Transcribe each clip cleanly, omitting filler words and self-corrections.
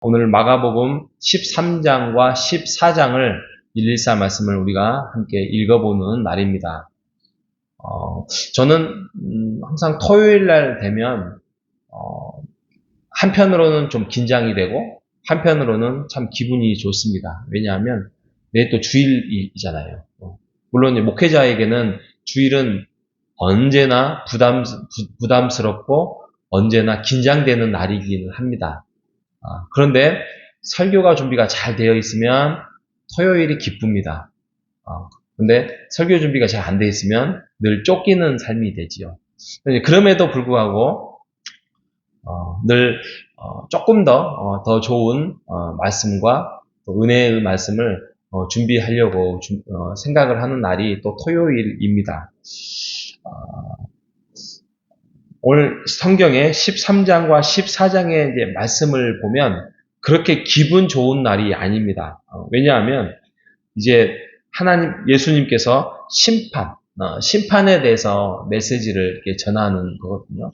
오늘 마가복음 13장과 14장을 114 말씀을 우리가 함께 읽어보는 날입니다. 저는 항상 토요일 날 되면 한편으로는 좀 긴장이 되고 한편으로는 참 기분이 좋습니다. 왜냐하면 내일 또 주일이잖아요. 물론 목회자에게는 주일은 언제나 부담스럽고 언제나 긴장되는 날이기는 합니다. 그런데 설교가 준비가 잘 되어 있으면 토요일이 기쁩니다. 근데 설교 준비가 잘 안 되어 있으면 늘 쫓기는 삶이 되지요. 그럼에도 불구하고 늘 조금 더 좋은 말씀과 또 은혜의 말씀을 준비하려고 생각을 하는 날이 또 토요일입니다. 오늘 성경의 13장과 14장의 이제 말씀을 보면 그렇게 기분 좋은 날이 아닙니다. 왜냐하면 이제 예수님께서 심판에 대해서 메시지를 이렇게 전하는 거거든요.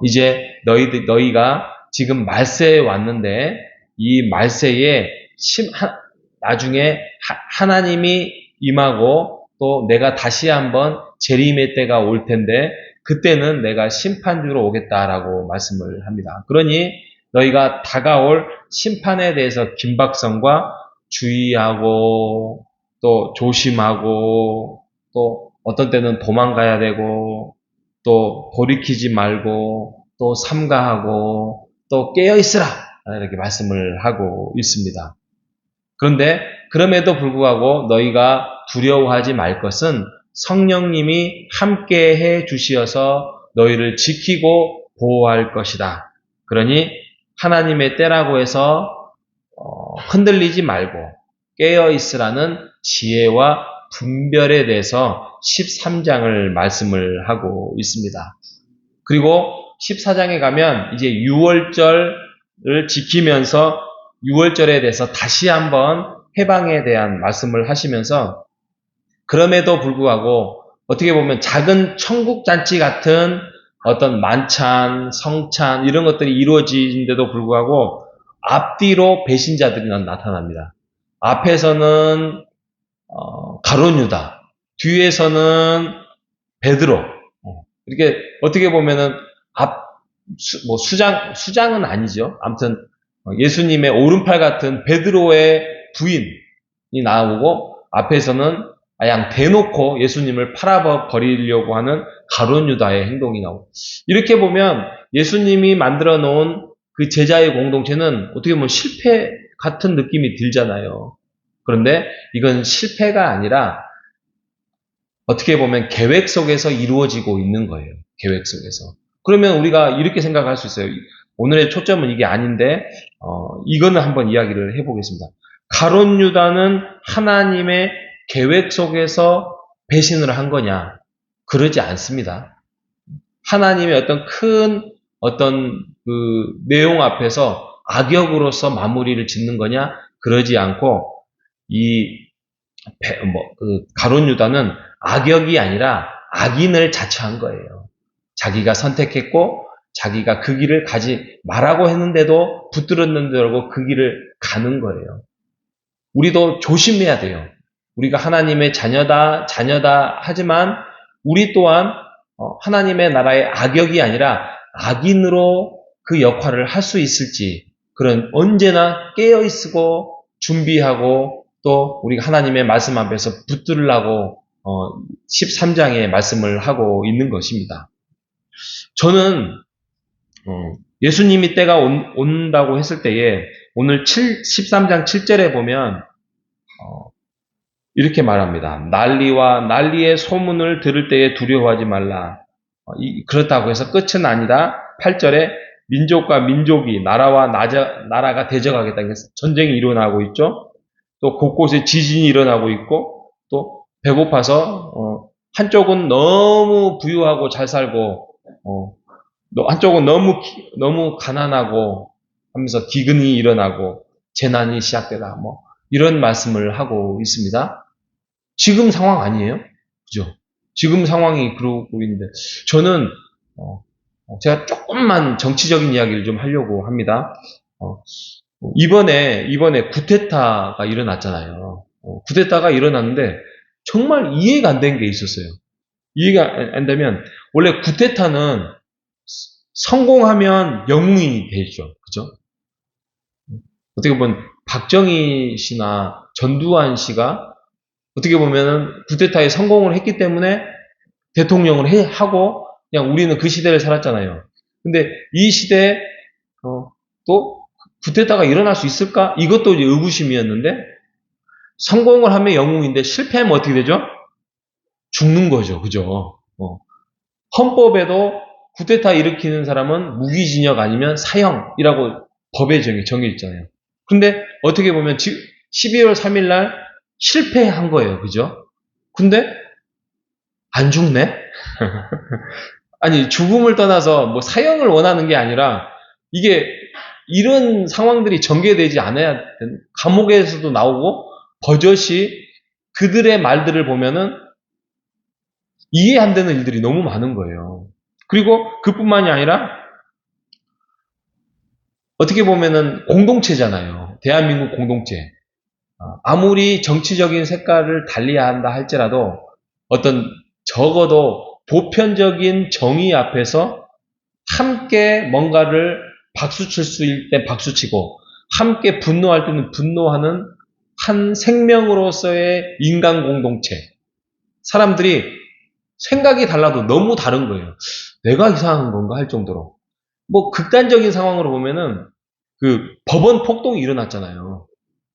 이제 너희가 지금 말세에 왔는데 이 말세에 나중에 하나님이 임하고 또 내가 다시 한번 재림의 때가 올 텐데 그때는 내가 심판주로 오겠다라고 말씀을 합니다. 그러니 너희가 다가올 심판에 대해서 긴박성과 주의하고 또 조심하고 또 어떤 때는 도망가야 되고 또 돌이키지 말고 또 삼가하고 또 깨어있으라 이렇게 말씀을 하고 있습니다. 그런데 그럼에도 불구하고 너희가 두려워하지 말 것은 성령님이 함께해 주시어서 너희를 지키고 보호할 것이다. 그러니 하나님의 때라고 해서 흔들리지 말고 깨어있으라는 지혜와 분별에 대해서 13장을 말씀을 하고 있습니다. 그리고 14장에 가면 이제 유월절을 지키면서 유월절에 대해서 다시 한번 해방에 대한 말씀을 하시면서 그럼에도 불구하고 어떻게 보면 작은 천국잔치 같은 어떤 만찬, 성찬 이런 것들이 이루어지는데도 불구하고 앞뒤로 배신자들이 나타납니다. 앞에서는 가룟 유다, 뒤에서는 베드로. 이렇게 어떻게 보면은 수장은 아니죠. 아무튼 예수님의 오른팔 같은 베드로의 부인이 나오고 앞에서는 그냥 대놓고 예수님을 팔아버리려고 하는 가룟 유다의 행동이 나오고 이렇게 보면 예수님이 만들어 놓은 그 제자의 공동체는 어떻게 보면 실패 같은 느낌이 들잖아요. 그런데 이건 실패가 아니라 어떻게 보면 계획 속에서 이루어지고 있는 거예요. 계획 속에서. 그러면 우리가 이렇게 생각할 수 있어요. 오늘의 초점은 이게 아닌데 이거는 한번 이야기를 해보겠습니다. 가룟 유다는 하나님의 계획 속에서 배신을 한 거냐? 그러지 않습니다. 하나님의 어떤 큰 그 내용 앞에서 악역으로서 마무리를 짓는 거냐? 그러지 않고 가룟 유다는 악역이 아니라 악인을 자처한 거예요. 자기가 선택했고 자기가 그 길을 가지 말라고 했는데도 붙들었는데도 그 길을 가는 거예요. 우리도 조심해야 돼요. 우리가 하나님의 자녀다 하지만 우리 또한 하나님의 나라의 악역이 아니라 악인으로 그 역할을 할 수 있을지 그런 언제나 깨어있고 준비하고 또 우리가 하나님의 말씀 앞에서 붙들려고 13장의 말씀을 하고 있는 것입니다. 저는 예수님이 때가 온다고 했을 때에 오늘 13장 7절에 보면 이렇게 말합니다. 난리의 소문을 들을 때에 두려워하지 말라. 그렇다고 해서 끝은 아니다. 8절에 민족과 민족이 나라와 나라가 대적하겠다. 전쟁이 일어나고 있죠. 또 곳곳에 지진이 일어나고 있고 또 배고파서 한쪽은 너무 부유하고 잘 살고 한쪽은 너무 가난하고 하면서 기근이 일어나고 재난이 시작되다. 이런 말씀을 하고 있습니다. 지금 상황 아니에요? 그죠? 지금 상황이 그러고 있는데 저는 제가 조금만 정치적인 이야기를 좀 하려고 합니다. 이번에 쿠데타가 일어났잖아요. 쿠데타가 일어났는데 정말 이해가 안 된 게 있었어요. 이해가 안 되면 원래 쿠데타는 성공하면 영웅이 되죠. 그죠? 어떻게 보면 박정희 씨나 전두환 씨가 어떻게 보면은 쿠데타에 성공을 했기 때문에 대통령을 하고 그냥 우리는 그 시대를 살았잖아요. 근데 이 시대에 또 쿠데타가 일어날 수 있을까? 이것도 이제 의구심이었는데 성공을 하면 영웅인데 실패하면 어떻게 되죠? 죽는 거죠. 그죠? 헌법에도 쿠데타 일으키는 사람은 무기징역 아니면 사형이라고 법에 정해 있잖아요. 근데 어떻게 보면 12월 3일 날 실패한 거예요. 그죠? 근데 안 죽네? 아니, 죽음을 떠나서 뭐 사형을 원하는 게 아니라 이게 이런 상황들이 전개되지 않아야 되는, 감옥에서도 나오고 버젓이 그들의 말들을 보면은 이해 안 되는 일들이 너무 많은 거예요. 그리고 그뿐만이 아니라 어떻게 보면은 공동체잖아요. 대한민국 공동체. 아무리 정치적인 색깔을 달리한다 할지라도 어떤 적어도 보편적인 정의 앞에서 함께 뭔가를 박수칠 수 있을 때 박수치고 함께 분노할 때는 분노하는 한 생명으로서의 인간 공동체. 사람들이 생각이 달라도 너무 다른 거예요. 내가 이상한 건가 할 정도로. 뭐 극단적인 상황으로 보면은 그 법원 폭동이 일어났잖아요.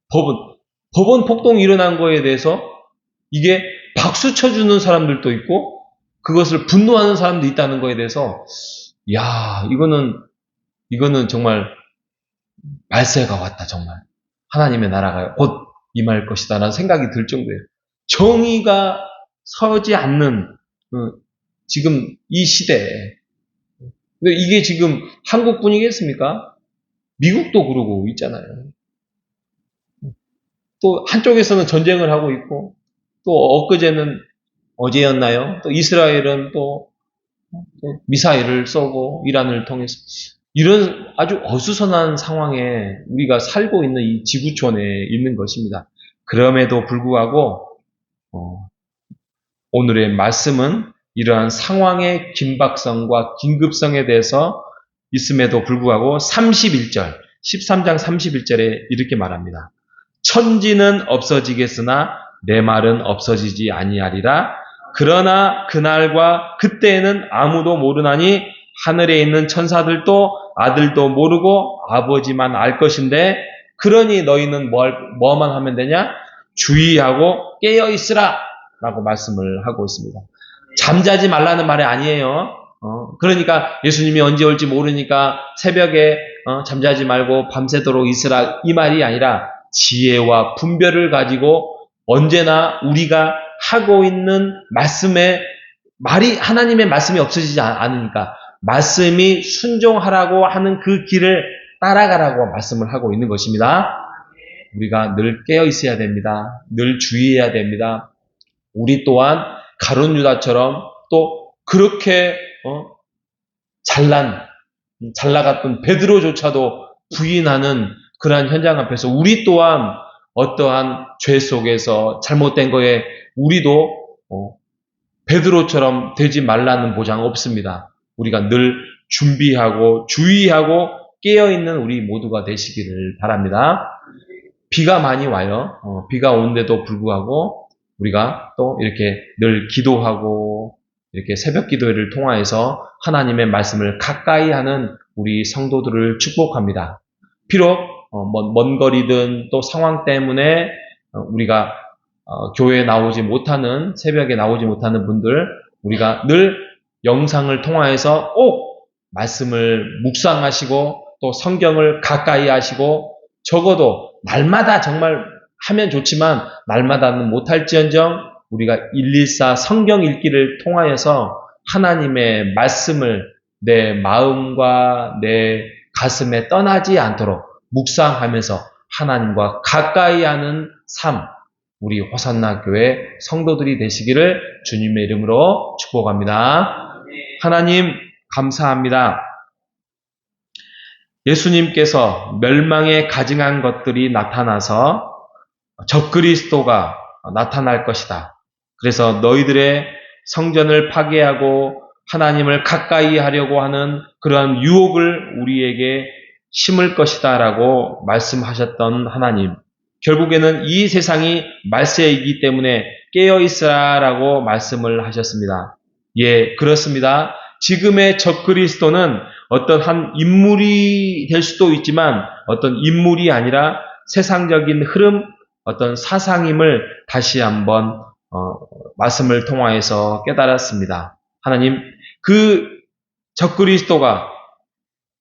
법원 폭동이 일어난 거에 대해서 이게 박수 쳐주는 사람들도 있고 그것을 분노하는 사람도 있다는 거에 대해서 야, 이거는 정말 말세가 왔다, 정말. 하나님의 나라가 곧 임할 것이다 라는 생각이 들 정도예요. 정의가 서지 않는 지금 이 시대에 근데 이게 지금 한국뿐이겠습니까? 미국도 그러고 있잖아요. 또 한쪽에서는 전쟁을 하고 있고 또 엊그제는 어제였나요? 또 이스라엘은 또 미사일을 쏘고 이란을 통해서 이런 아주 어수선한 상황에 우리가 살고 있는 이 지구촌에 있는 것입니다. 그럼에도 불구하고 오늘의 말씀은 이러한 상황의 긴박성과 긴급성에 대해서 있음에도 불구하고 31절, 13장 31절에 이렇게 말합니다. 천지는 없어지겠으나 내 말은 없어지지 아니하리라. 그러나 그날과 그때에는 아무도 모르나니 하늘에 있는 천사들도 아들도 모르고 아버지만 알 것인데 그러니 너희는 뭐만 하면 되냐? 주의하고 깨어 있으라 라고 말씀을 하고 있습니다. 잠자지 말라는 말이 아니에요. 그러니까 예수님이 언제 올지 모르니까 새벽에 잠자지 말고 밤새도록 있으라 이 말이 아니라 지혜와 분별을 가지고 언제나 우리가 하고 있는 말씀에 하나님의 말씀이 없어지지 않으니까 말씀이 순종하라고 하는 그 길을 따라가라고 말씀을 하고 있는 것입니다. 우리가 늘 깨어 있어야 됩니다. 늘 주의해야 됩니다. 우리 또한 가룟 유다처럼 또 그렇게 잘 나갔던 베드로조차도 부인하는 그러한 현장 앞에서 우리 또한 어떠한 죄 속에서 잘못된 거에 우리도 베드로처럼 되지 말라는 보장 없습니다. 우리가 늘 준비하고 주의하고 깨어있는 우리 모두가 되시기를 바랍니다. 비가 많이 와요. 비가 오는데도 불구하고 우리가 또 이렇게 늘 기도하고 이렇게 새벽 기도회를 통하여서 하나님의 말씀을 가까이 하는 우리 성도들을 축복합니다. 비록 먼 거리든 또 상황 때문에 우리가 교회에 나오지 못하는 새벽에 나오지 못하는 분들 우리가 늘 영상을 통하여서 꼭 말씀을 묵상하시고 또 성경을 가까이 하시고 적어도 날마다 정말 하면 좋지만 날마다는 못할지언정 우리가 114 성경 읽기를 통하여서 하나님의 말씀을 내 마음과 내 가슴에 떠나지 않도록 묵상하면서 하나님과 가까이 하는 삶 우리 호산나 교회 성도들이 되시기를 주님의 이름으로 축복합니다. 하나님 감사합니다. 예수님께서 멸망에 가증한 것들이 나타나서 적그리스도가 나타날 것이다. 그래서 너희들의 성전을 파괴하고 하나님을 가까이 하려고 하는 그러한 유혹을 우리에게 심을 것이다 라고 말씀하셨던 하나님. 결국에는 이 세상이 말세이기 때문에 깨어있으라 라고 말씀을 하셨습니다. 예, 그렇습니다. 지금의 적그리스도는 어떤 한 인물이 될 수도 있지만 어떤 인물이 아니라 세상적인 흐름, 어떤 사상임을 다시 한번 말씀을 통하여서 깨달았습니다. 하나님, 그 적그리스도가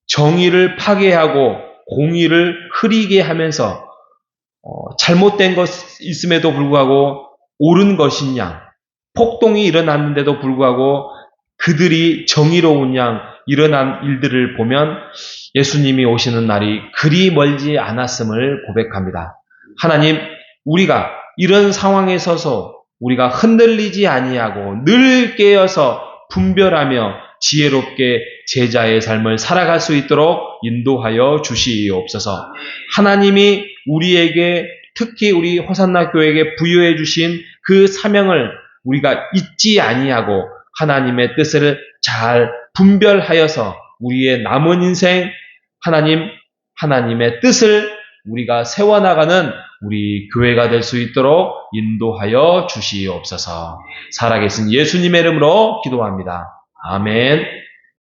정의를 파괴하고 공의를 흐리게 하면서 잘못된 것 있음에도 불구하고 옳은 것인 양, 폭동이 일어났는데도 불구하고 그들이 정의로운 양 일어난 일들을 보면 예수님이 오시는 날이 그리 멀지 않았음을 고백합니다. 하나님, 우리가 이런 상황에 서서 우리가 흔들리지 아니하고 늘 깨어서 분별하며 지혜롭게 제자의 삶을 살아갈 수 있도록 인도하여 주시옵소서. 하나님이 우리에게, 특히 우리 호산나 교회에게 부여해 주신 그 사명을 우리가 잊지 아니하고 하나님의 뜻을 잘 분별하여서 우리의 남은 인생 하나님의 뜻을 우리가 세워나가는 우리 교회가 될 수 있도록 인도하여 주시옵소서. 살아계신 예수님의 이름으로 기도합니다. 아멘.